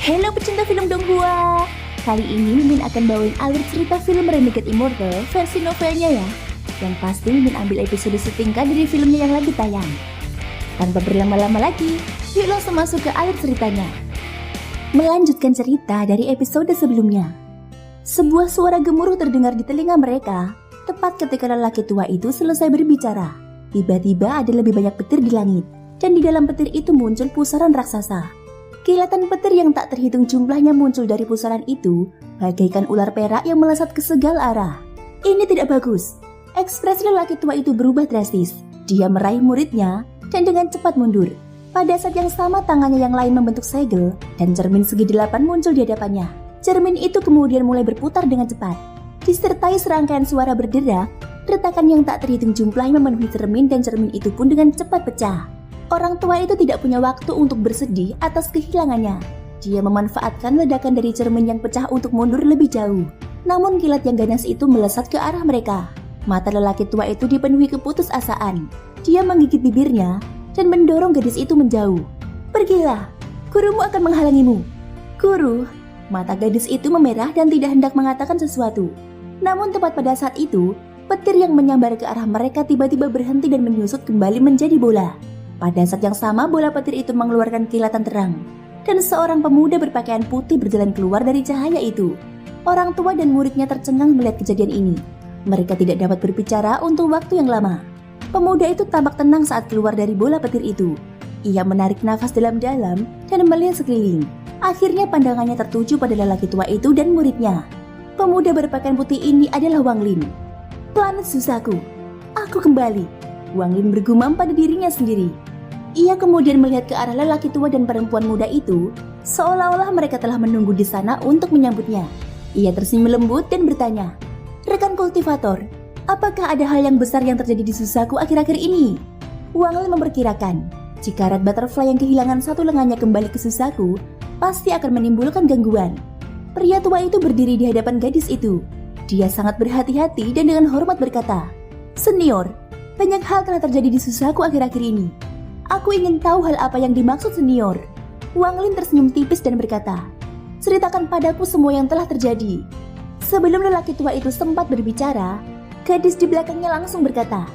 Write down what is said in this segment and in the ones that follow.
Halo pecinta film Donghua. Kali ini Mimin akan bawain alur cerita film Renegade Immortal versi novelnya ya. Yang pasti Mimin ambil episode setingkat dari filmnya yang lagi tayang. Tanpa berlama-lama lagi, yuk langsung masuk ke alur ceritanya. Melanjutkan cerita dari episode sebelumnya. Sebuah suara gemuruh terdengar di telinga mereka, tepat ketika lelaki tua itu selesai berbicara. Tiba-tiba ada lebih banyak petir di langit, dan di dalam petir itu muncul pusaran raksasa. Kilatan petir yang tak terhitung jumlahnya muncul dari pusaran itu, bagaikan ular perak yang melesat ke segala arah. Ini tidak bagus. Ekspresi lelaki tua itu berubah drastis. Dia meraih muridnya dan dengan cepat mundur. Pada saat yang sama tangannya yang lain membentuk segel dan cermin segi 8 muncul di hadapannya. Cermin itu kemudian mulai berputar dengan cepat. Disertai serangkaian suara berderak, retakan yang tak terhitung jumlahnya memenuhi cermin dan cermin itu pun dengan cepat pecah. Orang tua itu tidak punya waktu untuk bersedih atas kehilangannya. Dia memanfaatkan ledakan dari cermin yang pecah untuk mundur lebih jauh. Namun kilat yang ganas itu melesat ke arah mereka. Mata lelaki tua itu dipenuhi keputusasaan. Dia menggigit bibirnya dan mendorong gadis itu menjauh. Pergilah, gurumu akan menghalangimu. Guru, mata gadis itu memerah dan tidak hendak mengatakan sesuatu. Namun tepat pada saat itu, petir yang menyambar ke arah mereka tiba-tiba berhenti dan menyusut kembali menjadi bola. Pada saat yang sama, bola petir itu mengeluarkan kilatan terang, dan seorang pemuda berpakaian putih berjalan keluar dari cahaya itu. Orang tua dan muridnya tercengang melihat kejadian ini. Mereka tidak dapat berbicara untuk waktu yang lama. Pemuda itu tampak tenang saat keluar dari bola petir itu. Ia menarik nafas dalam-dalam dan melihat sekeliling. Akhirnya pandangannya tertuju pada lelaki tua itu dan muridnya. Pemuda berpakaian putih ini adalah Wang Lin. Planet Susaku, aku kembali. Wang Lin bergumam pada dirinya sendiri. Ia kemudian melihat ke arah lelaki tua dan perempuan muda itu, seolah-olah mereka telah menunggu di sana untuk menyambutnya. Ia tersenyum lembut dan bertanya, "Rekan kultivator, apakah ada hal yang besar yang terjadi di Susaku akhir-akhir ini?" Wang Lin memperkirakan, jika Red Butterfly yang kehilangan satu lengannya kembali ke Susaku, pasti akan menimbulkan gangguan. Pria tua itu berdiri di hadapan gadis itu. Dia sangat berhati-hati dan dengan hormat berkata, "Senior, banyak hal telah terjadi di Susaku akhir-akhir ini. Aku ingin tahu hal apa yang dimaksud senior." Wang Lin tersenyum tipis dan berkata, "Ceritakan padaku semua yang telah terjadi." Sebelum lelaki tua itu sempat berbicara, gadis di belakangnya langsung berkata,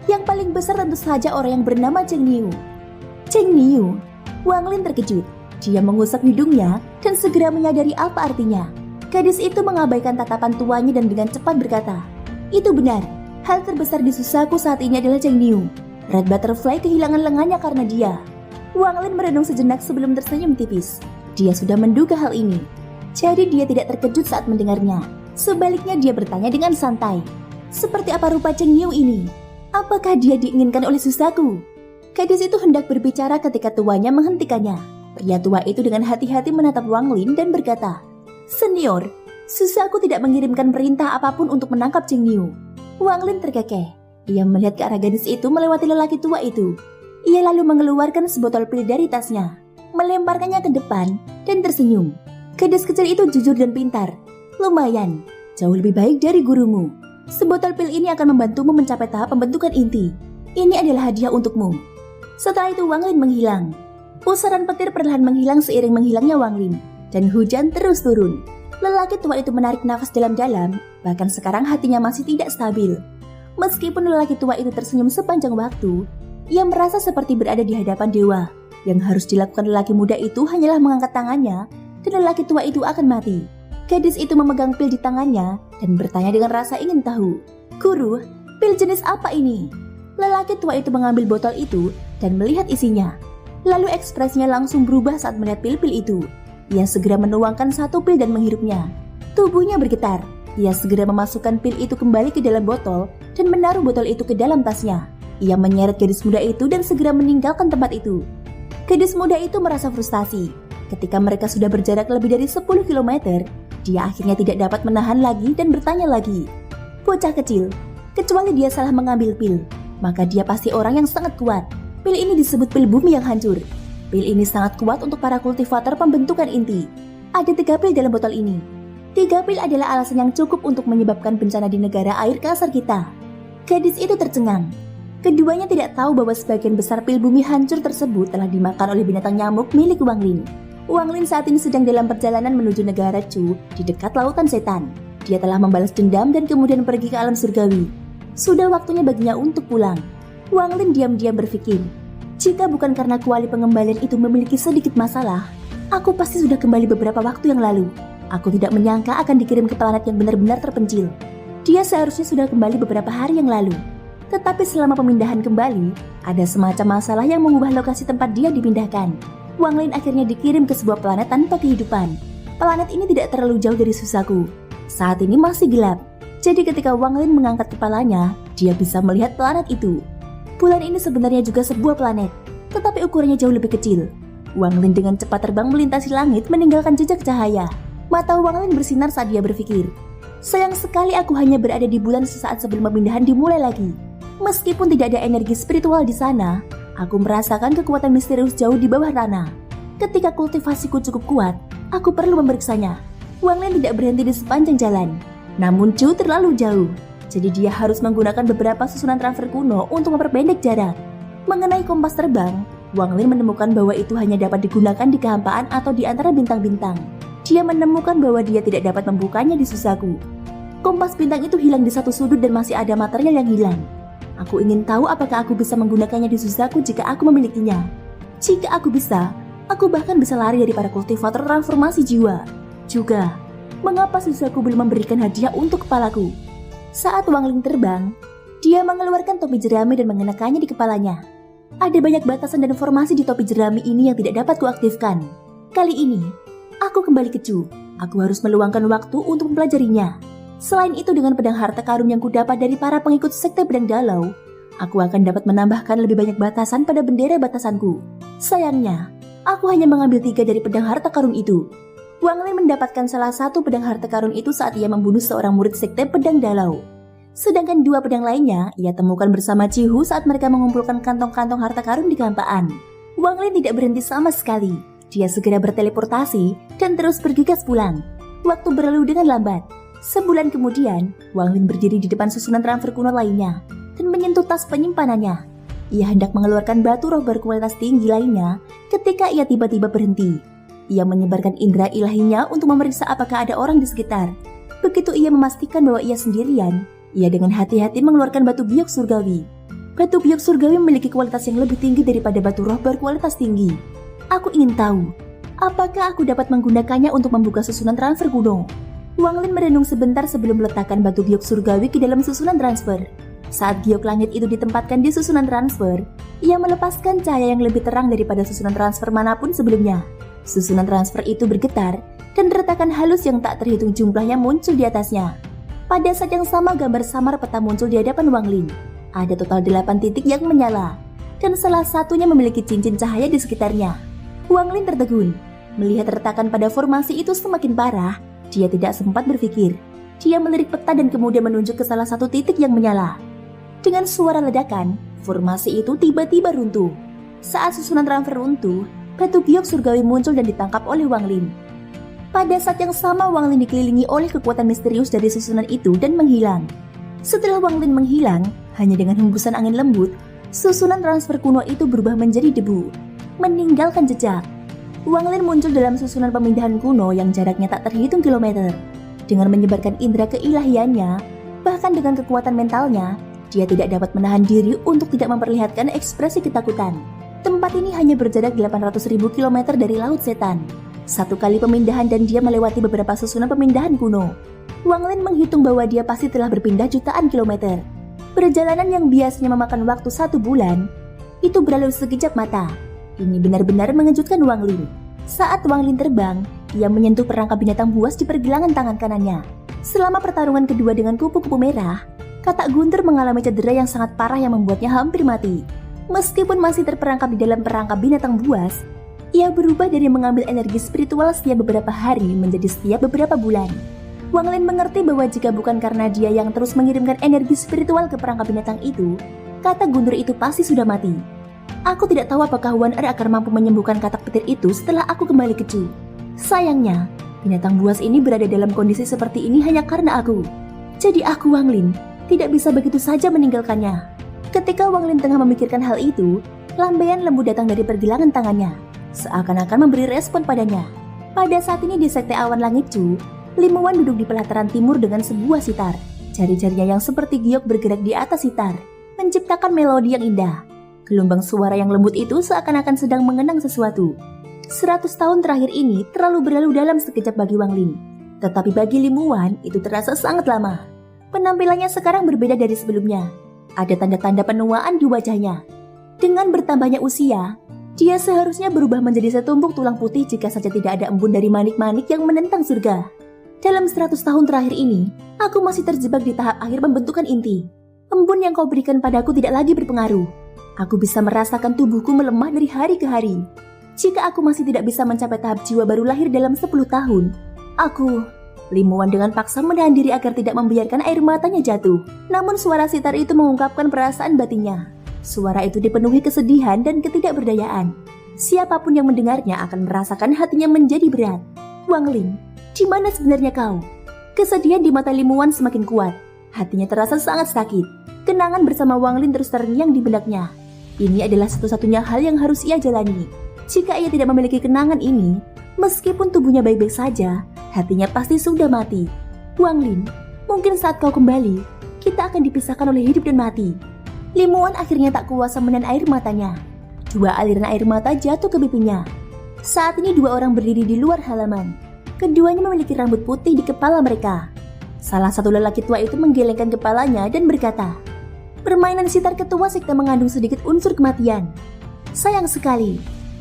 "Yang paling besar tentu saja orang yang bernama Cheng Niu." Cheng Niu? Wang Lin terkejut. Dia mengusap hidungnya dan segera menyadari apa artinya. Gadis itu mengabaikan tatapan tuanya dan dengan cepat berkata, "Itu benar. Hal terbesar di Susaku saat ini adalah Cheng Niu. Red Butterfly kehilangan lengannya karena dia." Wang Lin merenung sejenak sebelum tersenyum tipis. Dia sudah menduga hal ini. Jadi dia tidak terkejut saat mendengarnya. Sebaliknya dia bertanya dengan santai, "Seperti apa rupa Cheng Niu ini? Apakah dia diinginkan oleh Susaku?" Gadis itu hendak berbicara ketika tuanya menghentikannya. Pria tua itu dengan hati-hati menatap Wang Lin dan berkata, "Senior, Susaku tidak mengirimkan perintah apapun untuk menangkap Cheng Niu." Wang Lin terkekeh. Ia melihat ke arah gadis itu melewati lelaki tua itu. Ia lalu mengeluarkan sebotol pil dari tasnya, melemparkannya ke depan, dan tersenyum. Gadis kecil itu jujur dan pintar. "Lumayan, jauh lebih baik dari gurumu. Sebotol pil ini akan membantumu mencapai tahap pembentukan inti. Ini adalah hadiah untukmu." Setelah itu Wang Lin menghilang. Pusaran petir perlahan menghilang seiring menghilangnya Wang Lin, dan hujan terus turun. Lelaki tua itu menarik nafas dalam-dalam, bahkan sekarang hatinya masih tidak stabil. Meskipun lelaki tua itu tersenyum sepanjang waktu, ia merasa seperti berada di hadapan dewa. Yang harus dilakukan lelaki muda itu hanyalah mengangkat tangannya, dan lelaki tua itu akan mati. Gadis itu memegang pil di tangannya dan bertanya dengan rasa ingin tahu, "Guru, pil jenis apa ini?" Lelaki tua itu mengambil botol itu dan melihat isinya. Lalu ekspresinya langsung berubah saat melihat pil-pil itu. Ia segera menuangkan satu pil dan menghirupnya. Tubuhnya bergetar. Ia segera memasukkan pil itu kembali ke dalam botol dan menaruh botol itu ke dalam tasnya. Ia menyeret gadis muda itu dan segera meninggalkan tempat itu. Gadis muda itu merasa frustasi. Ketika mereka sudah berjarak lebih dari 10 km, dia akhirnya tidak dapat menahan lagi dan bertanya lagi. "Bocah kecil, kecuali dia salah mengambil pil, maka dia pasti orang yang sangat kuat. Pil ini disebut pil bumi yang hancur. Pil ini sangat kuat untuk para kultivator pembentukan inti. Ada 3 pil dalam botol ini. 3 pil adalah alasan yang cukup untuk menyebabkan bencana di negara air kasar kita." Gadis itu tercengang. Keduanya tidak tahu bahwa sebagian besar pil bumi hancur tersebut telah dimakan oleh binatang nyamuk milik Wang Lin. Wang Lin saat ini sedang dalam perjalanan menuju negara Chu di dekat lautan setan. Dia telah membalas dendam dan kemudian pergi ke alam surgawi. Sudah waktunya baginya untuk pulang. Wang Lin diam-diam berpikir, jika bukan karena kuali pengembalian itu memiliki sedikit masalah, aku pasti sudah kembali beberapa waktu yang lalu. Aku tidak menyangka akan dikirim ke planet yang benar-benar terpencil. Dia seharusnya sudah kembali beberapa hari yang lalu. Tetapi selama pemindahan kembali, ada semacam masalah yang mengubah lokasi tempat dia dipindahkan. Wang Lin akhirnya dikirim ke sebuah planet tanpa kehidupan. Planet ini tidak terlalu jauh dari Susaku. Saat ini masih gelap. Jadi ketika Wang Lin mengangkat kepalanya, dia bisa melihat planet itu. Bulan ini sebenarnya juga sebuah planet, tetapi ukurannya jauh lebih kecil. Wang Lin dengan cepat terbang melintasi langit meninggalkan jejak cahaya. Mata Wang Lin bersinar saat dia berpikir, sayang sekali aku hanya berada di bulan sesaat sebelum pemindahan dimulai lagi. Meskipun tidak ada energi spiritual di sana, aku merasakan kekuatan misterius jauh di bawah tanah. Ketika kultivasiku cukup kuat, aku perlu memeriksanya. Wang Lin tidak berhenti di sepanjang jalan. Namun Chu terlalu jauh, jadi dia harus menggunakan beberapa susunan transfer kuno untuk memperpendek jarak. Mengenai kompas terbang, Wang Lin menemukan bahwa itu hanya dapat digunakan di kehampaan atau di antara bintang-bintang. Dia menemukan bahwa dia tidak dapat membukanya di Susaku. Kompas bintang itu hilang di satu sudut dan masih ada material yang hilang. Aku ingin tahu apakah aku bisa menggunakannya di Susaku jika aku memilikinya. Jika aku bisa, aku bahkan bisa lari dari para kultivator transformasi jiwa. Juga, mengapa Susaku belum memberikan hadiah untuk kepalaku? Saat Wang Lin terbang, dia mengeluarkan topi jerami dan mengenakannya di kepalanya. Ada banyak batasan dan formasi di topi jerami ini yang tidak dapat kuaktifkan. Kali ini, aku kembali ke Chu. Aku harus meluangkan waktu untuk mempelajarinya. Selain itu, dengan pedang harta karun yang kudapat dari para pengikut sekte pedang dalau, aku akan dapat menambahkan lebih banyak batasan pada bendera batasanku. Sayangnya, aku hanya mengambil 3 dari pedang harta karun itu. Wang Lin mendapatkan salah satu pedang harta karun itu saat ia membunuh seorang murid sekte pedang dalau. Sedangkan 2 pedang lainnya ia temukan bersama Cihu saat mereka mengumpulkan kantong-kantong harta karun di kehampaan. Wang Lin tidak berhenti sama sekali. Dia segera berteleportasi dan terus bergegas pulang. Waktu berlalu dengan lambat. Sebulan kemudian, Wang Lin berdiri di depan susunan transfer kuno lainnya dan menyentuh tas penyimpanannya. Ia hendak mengeluarkan batu roh berkualitas tinggi lainnya ketika ia tiba-tiba berhenti. Ia menyebarkan indera ilahinya untuk memeriksa apakah ada orang di sekitar. Begitu ia memastikan bahwa ia sendirian, ia dengan hati-hati mengeluarkan batu biok surgawi. Batu biok surgawi memiliki kualitas yang lebih tinggi daripada batu roh berkualitas tinggi. Aku ingin tahu, apakah aku dapat menggunakannya untuk membuka susunan transfer kuno? Wang Lin merenung sebentar sebelum meletakkan batu giok surgawi ke dalam susunan transfer. Saat giok langit itu ditempatkan di susunan transfer, ia melepaskan cahaya yang lebih terang daripada susunan transfer manapun sebelumnya. Susunan transfer itu bergetar dan retakan halus yang tak terhitung jumlahnya muncul di atasnya. Pada saat yang sama, gambar samar peta muncul di hadapan Wang Lin. Ada total 8 titik yang menyala, dan salah satunya memiliki cincin cahaya di sekitarnya. Wang Lin tertegun. Melihat retakan pada formasi itu semakin parah, dia tidak sempat berpikir. Dia melirik peta dan kemudian menunjuk ke salah satu titik yang menyala. Dengan suara ledakan, formasi itu tiba-tiba runtuh. Saat susunan transfer runtuh, batu giok surgawi muncul dan ditangkap oleh Wang Lin. Pada saat yang sama, Wang Lin dikelilingi oleh kekuatan misterius dari susunan itu dan menghilang. Setelah Wang Lin menghilang, hanya dengan hembusan angin lembut, susunan transfer kuno itu berubah menjadi debu, meninggalkan jejak. Wang Lin muncul dalam susunan pemindahan kuno yang jaraknya tak terhitung kilometer. Dengan menyebarkan indera keilahiannya, bahkan dengan kekuatan mentalnya, dia tidak dapat menahan diri untuk tidak memperlihatkan ekspresi ketakutan. Tempat ini hanya berjarak 800.000 km dari Laut Setan. 1 kali pemindahan dan dia melewati beberapa susunan pemindahan kuno. Wang Lin menghitung bahwa dia pasti telah berpindah jutaan kilometer. Perjalanan yang biasanya memakan waktu 1 bulan, itu berlalu sekejap mata. Ini benar-benar mengejutkan Wang Lin. Saat Wang Lin terbang, ia menyentuh perangkap binatang buas di pergelangan tangan kanannya. Selama pertarungan kedua dengan kupu-kupu merah, Katak Guntur mengalami cedera yang sangat parah yang membuatnya hampir mati. Meskipun masih terperangkap di dalam perangkap binatang buas, ia berubah dari mengambil energi spiritual setiap beberapa hari menjadi setiap beberapa bulan. Wang Lin mengerti bahwa jika bukan karena dia yang terus mengirimkan energi spiritual ke perangkap binatang itu, Katak Guntur itu pasti sudah mati. Aku tidak tahu apakah Wan akan mampu menyembuhkan katak petir itu setelah aku kembali ke Chu. Sayangnya, binatang buas ini berada dalam kondisi seperti ini hanya karena aku. Jadi aku, Wang Lin, tidak bisa begitu saja meninggalkannya. Ketika Wang Lin tengah memikirkan hal itu, lambaian lembu datang dari pergelangan tangannya. seakan-akan memberi respon padanya. Pada saat ini di Sekte Awan Langit Chu, Limuan duduk di pelataran timur dengan sebuah sitar. Jari-jarinya yang seperti giok bergerak di atas sitar, menciptakan melodi yang indah. Gelombang suara yang lembut itu seakan-akan sedang mengenang sesuatu. 100 tahun terakhir ini terlalu berlalu dalam sekejap bagi Wang Lin. Tetapi bagi Limuan itu terasa sangat lama. Penampilannya sekarang berbeda dari sebelumnya. Ada tanda-tanda penuaan di wajahnya. Dengan bertambahnya usia, dia seharusnya berubah menjadi setumpuk tulang putih jika saja tidak ada embun dari manik-manik yang menentang surga. Dalam 100 tahun terakhir ini, aku masih terjebak di tahap akhir pembentukan inti. Embun yang kau berikan padaku tidak lagi berpengaruh. Aku bisa merasakan tubuhku melemah dari hari ke hari. Jika aku masih tidak bisa mencapai tahap jiwa baru lahir dalam 10 tahun, Limuan dengan paksa menahan diri agar tidak membiarkan air matanya jatuh. Namun suara sitar itu mengungkapkan perasaan batinnya. Suara itu dipenuhi kesedihan dan ketidakberdayaan. Siapapun yang mendengarnya akan merasakan hatinya menjadi berat. Wang Lin, di mana sebenarnya kau? Kesedihan di mata Limuan semakin kuat. Hatinya terasa sangat sakit. Kenangan bersama Wang Lin terus terngiang di benaknya. Ini adalah satu-satunya hal yang harus ia jalani. Jika ia tidak memiliki kenangan ini, meskipun tubuhnya baik-baik saja, hatinya pasti sudah mati. Wang Lin, mungkin saat kau kembali, kita akan dipisahkan oleh hidup dan mati. Limuan akhirnya tak kuasa menahan air matanya. 2 aliran air mata jatuh ke pipinya. Saat ini 2 orang berdiri di luar halaman. Keduanya memiliki rambut putih di kepala mereka. Salah satu lelaki tua itu menggelengkan kepalanya dan berkata, "Permainan sitar ketua sekte mengandung sedikit unsur kematian. Sayang sekali.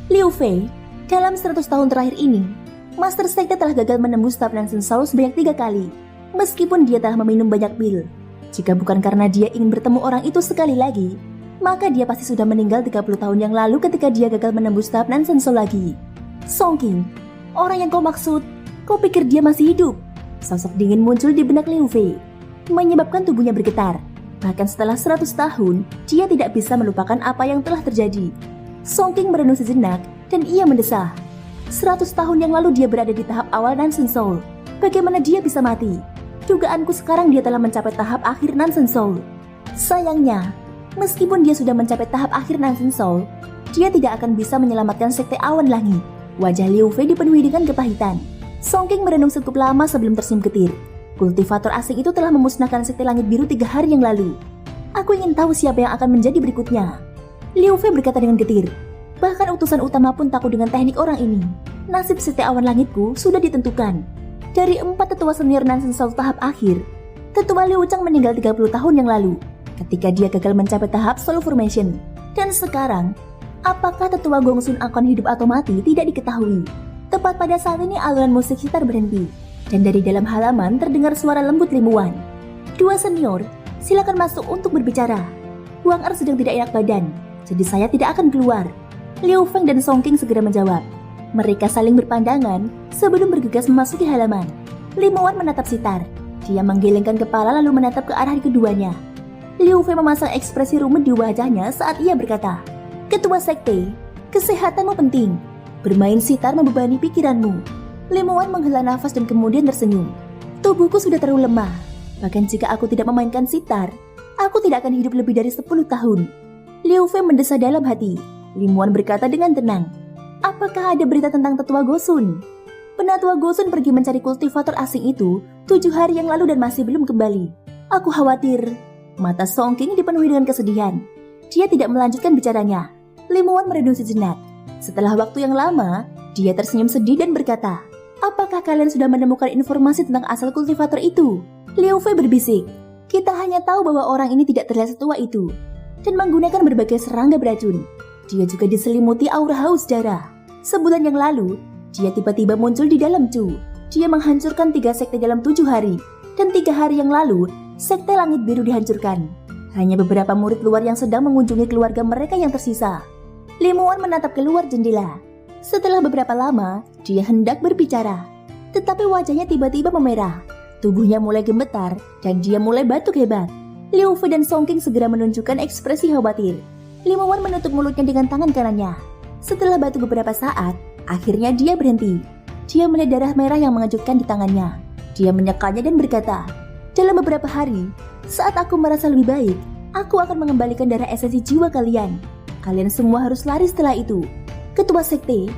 Liu Fei, dalam 100 tahun terakhir ini, Master Sekte telah gagal menembus tahap Nansen Soul sebanyak 3 kali, meskipun dia telah meminum banyak pil. Jika bukan karena dia ingin bertemu orang itu sekali lagi, maka dia pasti sudah meninggal 30 tahun yang lalu ketika dia gagal menembus tahap Nansen Soul lagi. Song Qing, orang yang kau maksud, kau pikir dia masih hidup?" Sosok dingin muncul di benak Liu Fei, menyebabkan tubuhnya bergetar. Bahkan setelah 100 tahun, dia tidak bisa melupakan apa yang telah terjadi. Song Qing merenung sejenak dan ia mendesah. 100 tahun yang lalu dia berada di tahap awal Nansen Soul. Bagaimana dia bisa mati? Dugaanku sekarang dia telah mencapai tahap akhir Nansen Soul. Sayangnya, meskipun dia sudah mencapai tahap akhir Nansen Soul, dia tidak akan bisa menyelamatkan Sekte Awan Langit. Wajah Liu Fei dipenuhi dengan kepahitan. Song Qing merenung cukup lama sebelum tersenyum getir. Kultivator asing itu telah memusnahkan Sekte Langit Biru 3 hari yang lalu. Aku ingin tahu siapa yang akan menjadi berikutnya. Liu Fei berkata dengan getir. Bahkan utusan utama pun takut dengan teknik orang ini. Nasib Sekte Awan Langitku sudah ditentukan. Dari 4 tetua senior Nansen Soul tahap akhir, Tetua Liu Chang meninggal 30 tahun yang lalu ketika dia gagal mencapai tahap Soul Formation. Dan sekarang, apakah Tetua Gongsun akan hidup atau mati tidak diketahui. Tepat pada saat ini alunan musik sitar berhenti, dan dari dalam halaman terdengar suara lembut Limuan. "2 senior, silakan masuk untuk berbicara. Wang Er sedang tidak enak badan, jadi saya tidak akan keluar." Liu Feng dan Song Qing segera menjawab. Mereka saling berpandangan sebelum bergegas memasuki halaman. Limuan menatap sitar. Dia menggelengkan kepala lalu menatap ke arah keduanya. Liu Fei memasang ekspresi rumit di wajahnya saat ia berkata, "Ketua Sekte, kesehatanmu penting. Bermain sitar membebani pikiranmu." Limuan menghela nafas dan kemudian tersenyum. "Tubuhku sudah terlalu lemah. Bahkan jika aku tidak memainkan sitar, aku tidak akan hidup lebih dari 10 tahun. Liu Fei mendesah dalam hati. Limuan berkata dengan tenang, "Apakah ada berita tentang Tetua Gosun?" Penatua Gosun pergi mencari kultivator asing itu 7 hari yang lalu dan masih belum kembali. Aku khawatir. Mata Song Qing dipenuhi dengan kesedihan. Dia tidak melanjutkan bicaranya. Limuan merenung sejenak. Setelah waktu yang lama, dia tersenyum sedih dan berkata, "Apakah kalian sudah menemukan informasi tentang asal kultivator itu?" Liu Fei berbisik, "Kita hanya tahu bahwa orang ini tidak terlihat setua itu dan menggunakan berbagai serangga beracun. Dia juga diselimuti aura haus darah. Sebulan yang lalu, dia tiba-tiba muncul di dalam Chu. Dia menghancurkan 3 sekte dalam 7 hari. Dan 3 hari yang lalu, Sekte Langit Biru dihancurkan. Hanya beberapa murid luar yang sedang mengunjungi keluarga mereka yang tersisa." Limuan menatap keluar jendela. Setelah beberapa lama, dia hendak berbicara. Tetapi wajahnya tiba-tiba memerah. Tubuhnya mulai gemetar dan dia mulai batuk hebat. Liu Fei dan Song Qing segera menunjukkan ekspresi khawatir. Limuan menutup mulutnya dengan tangan kanannya. Setelah batuk beberapa saat, akhirnya dia berhenti. Dia melihat darah merah yang mengejutkan di tangannya. Dia menyekalnya dan berkata, "Dalam beberapa hari, saat aku merasa lebih baik, aku akan mengembalikan darah esensi jiwa kalian. Kalian semua harus lari setelah itu. Ketua Sekte,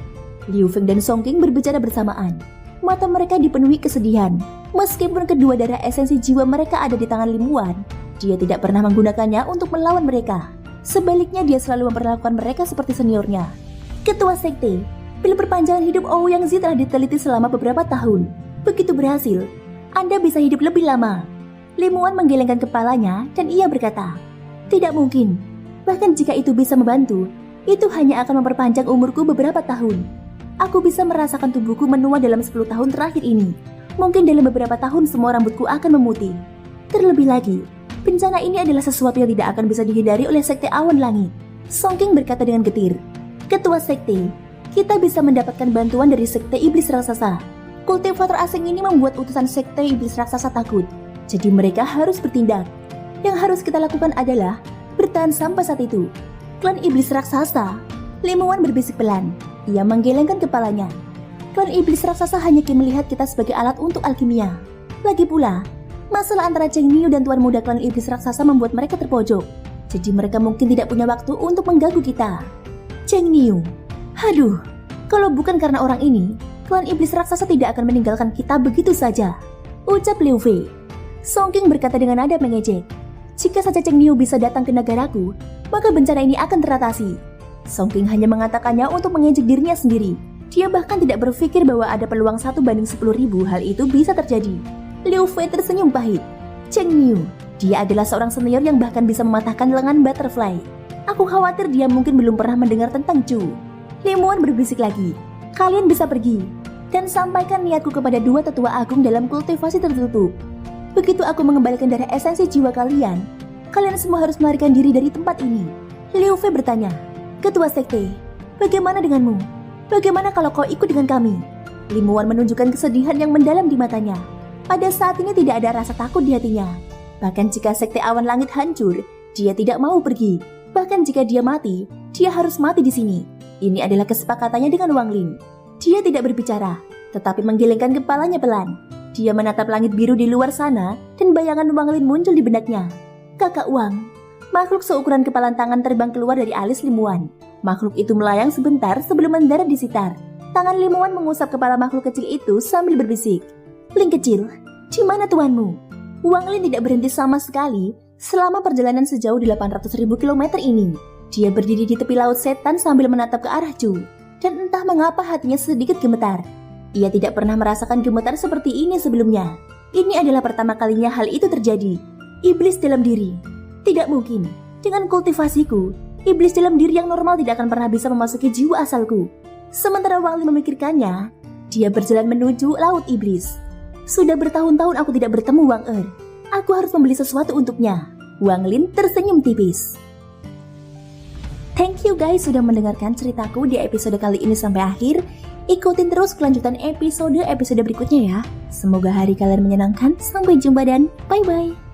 Liu Feng dan Song King berbicara bersamaan. Mata mereka dipenuhi kesedihan. Meskipun kedua darah esensi jiwa mereka ada di tangan Lim Wan, dia tidak pernah menggunakannya untuk melawan mereka. Sebaliknya dia selalu memperlakukan mereka seperti seniornya. Ketua Sekte, pil perpanjangan hidup Ouyang Zi telah diteliti selama beberapa tahun. Begitu berhasil, Anda bisa hidup lebih lama. Lim Wan menggelengkan kepalanya dan ia berkata, tidak mungkin. Bahkan jika itu bisa membantu, itu hanya akan memperpanjang umurku beberapa tahun. Aku bisa merasakan tubuhku menua dalam 10 tahun terakhir ini. Mungkin dalam beberapa tahun semua rambutku akan memutih. Terlebih lagi, bencana ini adalah sesuatu yang tidak akan bisa dihindari oleh Sekte Awan Langit. Song King berkata dengan getir, Ketua Sekte, kita bisa mendapatkan bantuan dari Sekte Iblis Raksasa. Kultivator asing ini membuat utusan Sekte Iblis Raksasa takut. Jadi mereka harus bertindak. Yang harus kita lakukan adalah bertahan sampai saat itu. Klan Iblis Raksasa, Lim Wan berbisik pelan. Ia menggelengkan kepalanya. Klan Iblis Raksasa hanya ingin melihat kita sebagai alat untuk alkimia. Lagi pula, masalah antara Cheng Niu dan Tuan Muda Klan Iblis Raksasa membuat mereka terpojok. Jadi mereka mungkin tidak punya waktu untuk mengganggu kita. Cheng Niu, aduh, kalau bukan karena orang ini, Klan Iblis Raksasa tidak akan meninggalkan kita begitu saja, ucap Liu Fei. Song King berkata dengan nada mengejek. Jika saja Cheng Niu bisa datang ke negaraku, maka bencana ini akan teratasi. Song King hanya mengatakannya untuk mengejek dirinya sendiri. Dia bahkan tidak berpikir bahwa ada peluang 1/10.000 hal itu bisa terjadi. Liu Fei tersenyum pahit. Cheng Niu, dia adalah seorang senior yang bahkan bisa mematahkan lengan butterfly. Aku khawatir dia mungkin belum pernah mendengar tentang Chu. Lim Wan berbisik lagi. Kalian bisa pergi dan sampaikan niatku kepada dua tetua agung dalam kultivasi tertutup. Begitu aku mengembalikan darah esensi jiwa kalian, kalian semua harus melarikan diri dari tempat ini. Liu Fei bertanya, Ketua Sekte, bagaimana denganmu? Bagaimana kalau kau ikut dengan kami? Lim Wan menunjukkan kesedihan yang mendalam di matanya. Pada saat ini tidak ada rasa takut di hatinya. Bahkan jika Sekte Awan Langit hancur, dia tidak mau pergi. Bahkan jika dia mati, dia harus mati di sini. Ini adalah kesepakatannya dengan Wang Ling. Dia tidak berbicara, tetapi menggelengkan kepalanya pelan. Dia menatap langit biru di luar sana dan bayangan Wang Ling muncul di benaknya. Kakak Wang. Makhluk seukuran kepalan tangan terbang keluar dari alis Lim Wan. Makhluk itu melayang sebentar sebelum mendarat di sitar. Tangan Lim Wan mengusap kepala makhluk kecil itu sambil berbisik. Ling kecil, di mana tuanmu? Wang Lin tidak berhenti sama sekali selama perjalanan sejauh 800.000 km ini. Dia berdiri di tepi laut setan sambil menatap ke arah Chu. Dan entah mengapa hatinya sedikit gemetar. Ia tidak pernah merasakan gemetar seperti ini sebelumnya. Ini adalah pertama kalinya hal itu terjadi. Iblis dalam diri. Tidak mungkin. Dengan kultivasiku, iblis dalam diri yang normal tidak akan pernah bisa memasuki jiwa asalku. Sementara Wang Lin memikirkannya, dia berjalan menuju laut iblis. Sudah bertahun-tahun aku tidak bertemu Wang Er. Aku harus membeli sesuatu untuknya. Wang Lin tersenyum tipis. Thank you guys sudah mendengarkan ceritaku di episode kali ini sampai akhir. Ikutin terus kelanjutan episode berikutnya ya. Semoga hari kalian menyenangkan. Sampai jumpa dan bye-bye.